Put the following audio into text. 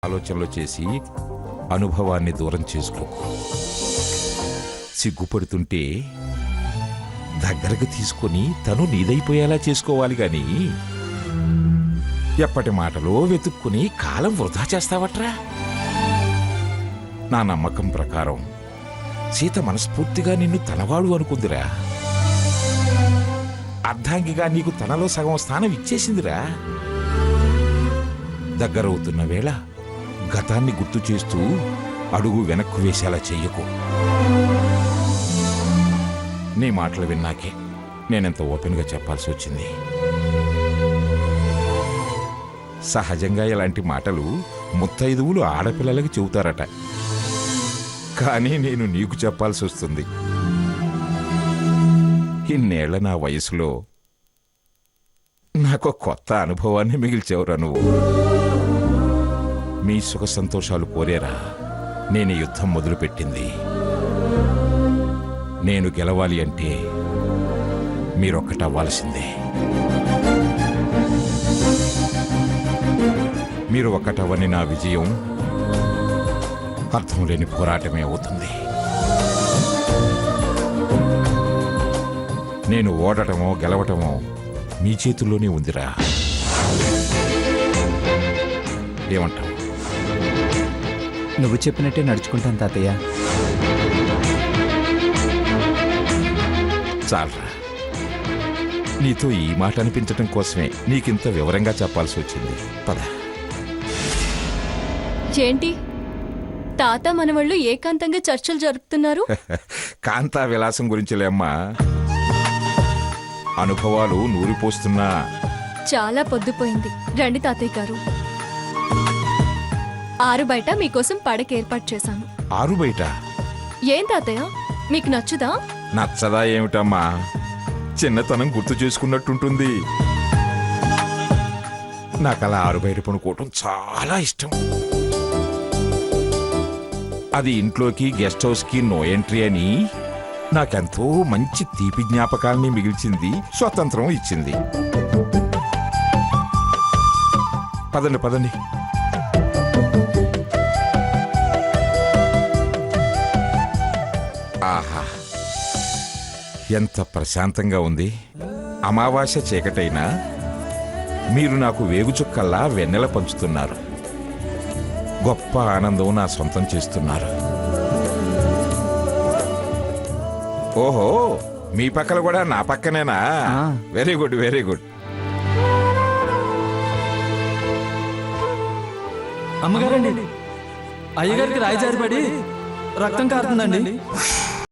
ఆలోచనలు చేసి అనుభవాన్ని దూరం చేసుకోకు. సిగ్గుపడుతుంటే దగ్గరకు తీసుకొని తను నీదైపోయేలా చేసుకోవాలి గాని ఎప్పటి మాటలో వెతుక్కుని కాలం వృధా చేస్తావట్రా. నా నమ్మకం ప్రకారం సీత మనస్ఫూర్తిగా నిన్ను తనవాడు అనుకుందిరా. అర్ధాంగిగా నీకు తనలో సగం స్థానం ఇచ్చేసిందిరా. దగ్గరవుతున్న వేళ గతాన్ని గుర్తు చేస్తూ అడుగు వెనక్కు వేసేలా చెయ్యకు. నీ మాటలు విన్నాకే నేనెంత ఓపెన్గా చెప్పాల్సి వచ్చింది. సహజంగా ఇలాంటి మాటలు ముత్తైదువులు ఆడపిల్లలకి చెబుతారట, కానీ నేను నీకు చెప్పాల్సి వస్తుంది. ఇన్నేళ్ల నా వయసులో నాకు కొత్త అనుభవాన్ని మిగిల్చేవరా నువ్వు. మీ సుఖ సంతోషాలు కోరేరా నేను యుద్ధం మొదలుపెట్టింది. నేను గెలవాలి అంటే మీరొక్కటవ్వాల్సిందే. మీరు ఒక్కటవ్వని నా విజయం అర్థం లేని పోరాటమే అవుతుంది. నేను ఓడటమో గెలవటమో మీ చేతుల్లోనే ఉందిరా. ఏమంటావు? నువ్వు చెప్పినట్టే నడుచుకుంటాను తాతయ్య. చాలరా, నీతో ఈ మాట అనిపించటం కోసమే నీకింత వివరంగా చెప్పాల్సి వచ్చింది. పద. ఏంటి తాత మనవాళ్ళు ఏకాంతంగా చర్చలు జరుపుతున్నారు? కాంతా విలాసం గురించిలేమ్మా. అనుభవాలు నూరిపోస్తున్నా. చాలా పొద్దుపోయింది, రండి తాతయ్య గారు. ఆరు బయట మీకోసం పడక ఏర్పాటు చేశాను. ఆరు బయట? ఏం తాతయ్య, మీకు నచ్చుదా? నచ్చదా ఏమిటమ్మా, చిన్నతనం గుర్తు చేసుకున్నట్టుంటుంది. నాకలా ఆరు బయట పనుకోవటం చాలా ఇష్టం. అది ఇంట్లోకి గెస్ట్ హౌస్కి నో ఎంట్రీ అని నాకెంతో మంచి తీపి జ్ఞాపకాల్ని మిగిల్చింది, స్వతంత్రం ఇచ్చింది. పదండి పదండి. ఆహా, ఎంత ప్రశాంతంగా ఉంది. అమావాస్య చీకటైనా మీరు నాకు వేగుచుక్కల్లా వెన్నెల పంచుతున్నారు. గొప్ప ఆనందం నా సొంతం చేస్తున్నారు. ఓహో, మీ పక్కన కూడా నా పక్కనేనా? Very good very good. అమ్మగారండి, అయ్యగారికి రాయి జారిపడి రక్తం కారుతుందండి.